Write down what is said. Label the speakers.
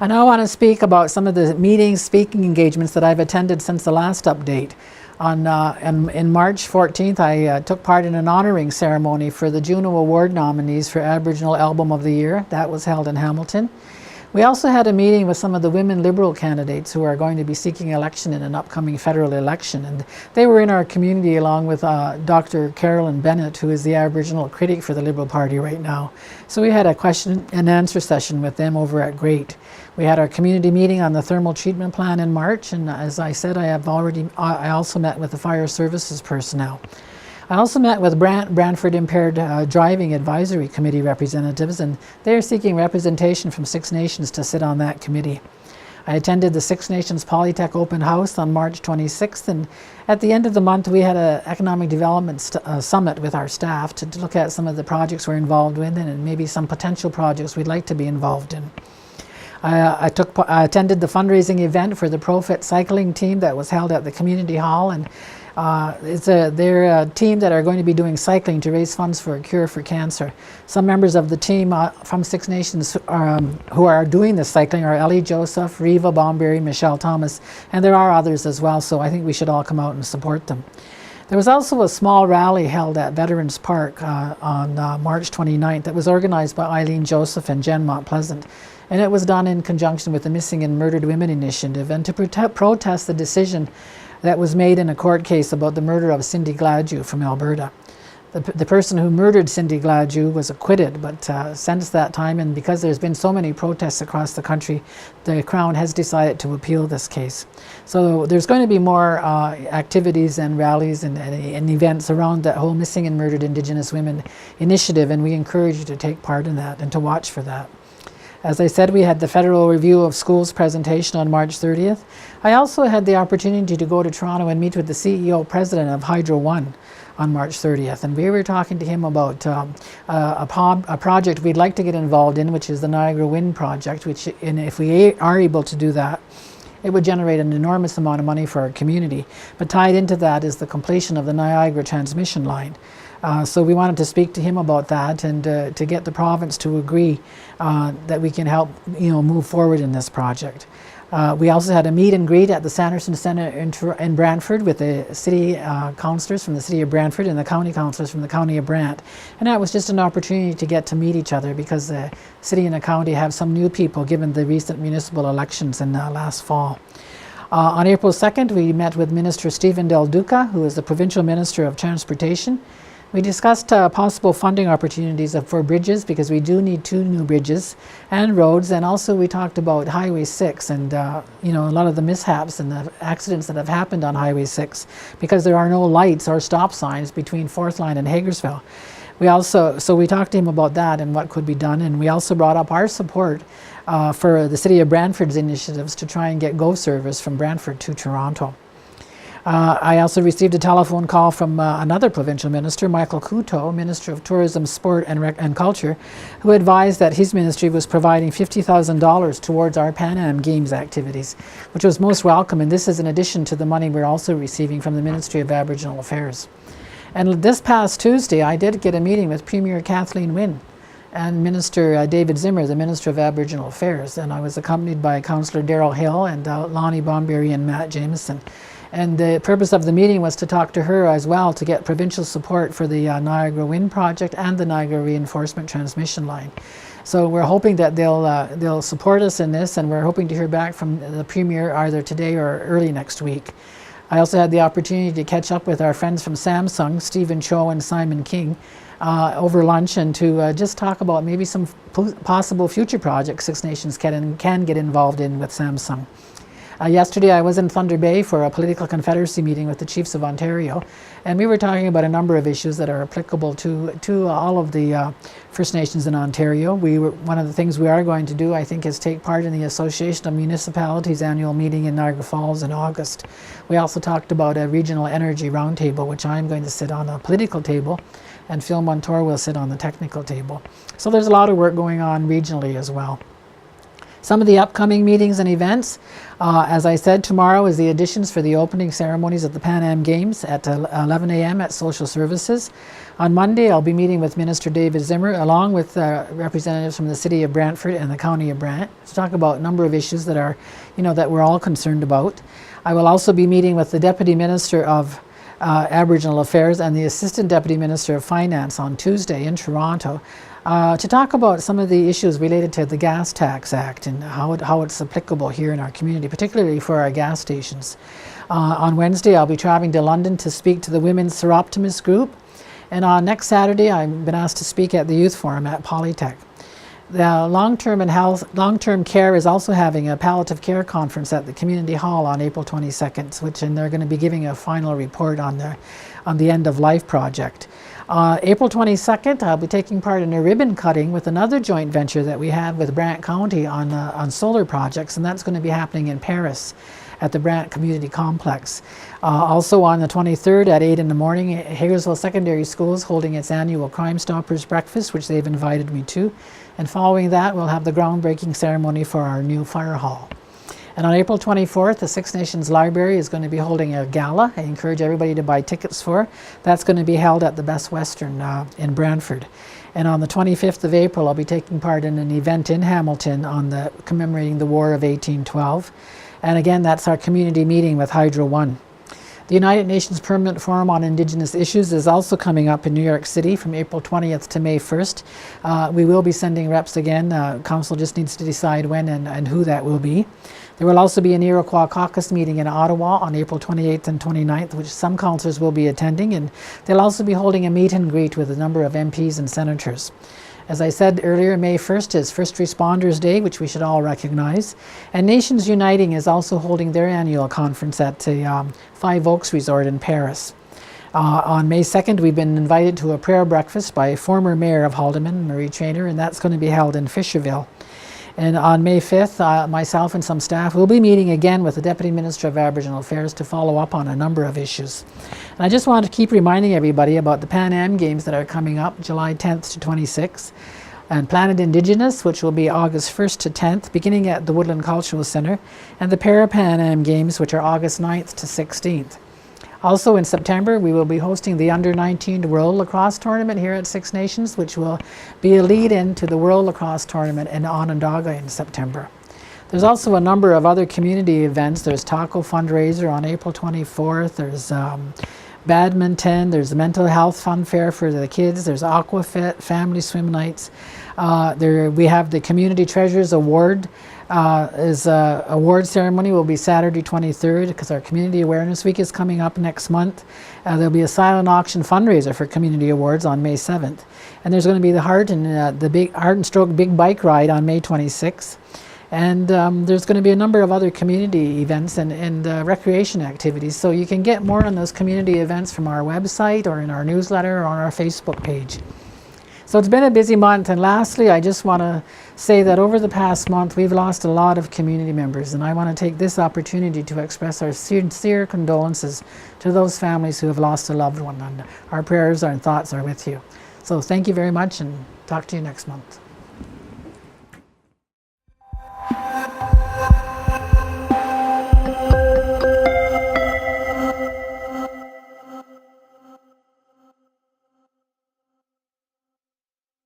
Speaker 1: I now want to speak about some of the meetings, speaking engagements that I've attended since the last update. In March 14th, I took part in an honoring ceremony for the Juno Award nominees for Aboriginal Album of the Year. That was held in Hamilton. We also had a meeting with some of the women Liberal candidates who are going to be seeking election in an upcoming federal election. And they were in our community along with Dr. Carolyn Bennett, who is the Aboriginal critic for the Liberal Party right now. So we had a question and answer session with them over at GREAT. We had our community meeting on the thermal treatment plan in March. And as I said, I also met with the fire services personnel. I also met with Brantford Impaired Driving Advisory Committee representatives, and they're seeking representation from Six Nations to sit on that committee. I attended the Six Nations Polytech Open House on March 26th, and at the end of the month we had an economic development summit with our staff to look at some of the projects we're involved in and maybe some potential projects we'd like to be involved in. I attended the fundraising event for the Profit cycling team that was held at the community hall, and they're a team that are going to be doing cycling to raise funds for a cure for cancer. Some members of the team from Six Nations who are doing this cycling are Ellie Joseph, Reva Bomberry, Michelle Thomas, and there are others as well, so I think we should all come out and support them. There was also a small rally held at Veterans Park on March 29th that was organized by Eileen Joseph and Jen Montpleasant. And it was done in conjunction with the Missing and Murdered Women Initiative and to protest the decision that was made in a court case about the murder of Cindy Gladue from Alberta. The person who murdered Cindy Gladue was acquitted, but since that time, and because there's been so many protests across the country, the Crown has decided to appeal this case. So there's going to be more activities and rallies and events around that whole Missing and Murdered Indigenous Women initiative, and we encourage you to take part in that and to watch for that. As I said, we had the Federal Review of Schools presentation on March 30th. I also had the opportunity to go to Toronto and meet with the CEO president of Hydro One on March 30th. And we were talking to him about a project we'd like to get involved in, which is the Niagara Wind Project, which if we are able to do that, it would generate an enormous amount of money for our community. But tied into that is the completion of the Niagara transmission line. So we wanted to speak to him about that and to get the province to agree that we can help move forward in this project. We also had a meet and greet at the Sanderson Centre in Brantford with the city councillors from the city of Brantford and the county councillors from the county of Brant. And that was just an opportunity to get to meet each other because the city and the county have some new people given the recent municipal elections in last fall. On April 2nd, we met with Minister Stephen Del Duca, who is the Provincial Minister of Transportation. We discussed possible funding opportunities for bridges because we do need 2 new bridges and roads, and also we talked about Highway 6 and a lot of the mishaps and the accidents that have happened on Highway 6 because there are no lights or stop signs between Fourth Line and Hagersville. So we talked to him about that and what could be done, and we also brought up our support for the City of Brantford's initiatives to try and get GO service from Brantford to Toronto. I also received a telephone call from another provincial minister, Michael Couto, Minister of Tourism, Sport and Culture, who advised that his ministry was providing $50,000 towards our Pan Am Games activities, which was most welcome, and this is in addition to the money we're also receiving from the Ministry of Aboriginal Affairs. And this past Tuesday, I did get a meeting with Premier Kathleen Wynne and Minister David Zimmer, the Minister of Aboriginal Affairs, and I was accompanied by Councillor Daryl Hill and Lonnie Bomberry and Matt Jameson. And the purpose of the meeting was to talk to her as well to get provincial support for the Niagara Wind Project and the Niagara Reinforcement Transmission Line. So we're hoping that they'll support us in this, and we're hoping to hear back from the Premier either today or early next week. I also had the opportunity to catch up with our friends from Samsung, Stephen Cho and Simon King, over lunch, and to just talk about maybe some possible future projects Six Nations can get involved in with Samsung. Yesterday I was in Thunder Bay for a political confederacy meeting with the Chiefs of Ontario, and we were talking about a number of issues that are applicable to all of the First Nations in Ontario. One of the things we are going to do, I think, is take part in the Association of Municipalities annual meeting in Niagara Falls in August. We also talked about a regional energy roundtable, which I'm going to sit on a political table, and Phil Montour will sit on the technical table. So there's a lot of work going on regionally as well. Some of the upcoming meetings and events, as I said, tomorrow is the additions for the opening ceremonies of the Pan Am Games at 11 a.m. at Social Services. On Monday, I'll be meeting with Minister David Zimmer along with representatives from the City of Brantford and the County of Brant to talk about a number of issues that are, that we're all concerned about. I will also be meeting with the Deputy Minister of Aboriginal Affairs and the Assistant Deputy Minister of Finance on Tuesday in Toronto to talk about some of the issues related to the Gas Tax Act and how it's applicable here in our community, particularly for our gas stations. On Wednesday, I'll be traveling to London to speak to the Women's Seroptimus Group. And on next Saturday, I've been asked to speak at the Youth Forum at Polytech. The long-term care is also having a palliative care conference at the Community Hall on April 22nd, and they're going to be giving a final report on the End of Life project. April 22nd, I'll be taking part in a ribbon cutting with another joint venture that we have with Brant County on solar projects, and that's going to be happening in Paris at the Brant Community Complex. Also on the 23rd at 8 in the morning, Hagersville Secondary School is holding its annual Crime Stoppers breakfast, which they've invited me to. And following that, we'll have the groundbreaking ceremony for our new fire hall. And on April 24th, the Six Nations Library is going to be holding a gala. I encourage everybody to buy tickets for. That's going to be held at the Best Western in Brantford. And on the 25th of April, I'll be taking part in an event in Hamilton on commemorating the War of 1812. And again, that's our community meeting with Hydro One. The United Nations Permanent Forum on Indigenous Issues is also coming up in New York City from April 20th to May 1st. We will be sending reps again. Council just needs to decide when and who that will be. There will also be an Iroquois Caucus meeting in Ottawa on April 28th and 29th, which some councillors will be attending, and they'll also be holding a meet and greet with a number of MPs and senators. As I said earlier, May 1st is First Responders Day, which we should all recognize. And Nations Uniting is also holding their annual conference at the Five Oaks Resort in Paris. On May 2nd, we've been invited to a prayer breakfast by former Mayor of Haldimand, Marie Traynor, and that's going to be held in Fisherville. And on May 5th, myself and some staff will be meeting again with the Deputy Minister of Aboriginal Affairs to follow up on a number of issues. And I just want to keep reminding everybody about the Pan Am Games that are coming up July 10th to 26th, and Planet Indigenous, which will be August 1st to 10th, beginning at the Woodland Cultural Centre, and the Para-Pan Am Games, which are August 9th to 16th. Also in September, we will be hosting the Under-19 World Lacrosse Tournament here at Six Nations, which will be a lead-in to the World Lacrosse Tournament in Onondaga in September. There's also a number of other community events. There's Taco Fundraiser on April 24th. There's badminton. There's the Mental Health Fun Fair for the kids. There's Aquafit, Family Swim Nights. We have the Community Treasures Award. Award ceremony will be Saturday 23rd because our Community Awareness Week is coming up next month. There'll be a silent auction fundraiser for Community Awards on May 7th. And there's going to be the Heart and Stroke Big Bike Ride on May 26th. And there's going to be a number of other community events and recreation activities. So you can get more on those community events from our website or in our newsletter or on our Facebook page. So it's been a busy month, and lastly, I just want to say that over the past month, we've lost a lot of community members, and I want to take this opportunity to express our sincere condolences to those families who have lost a loved one, and our prayers and thoughts are with you. So thank you very much, and talk to you next month.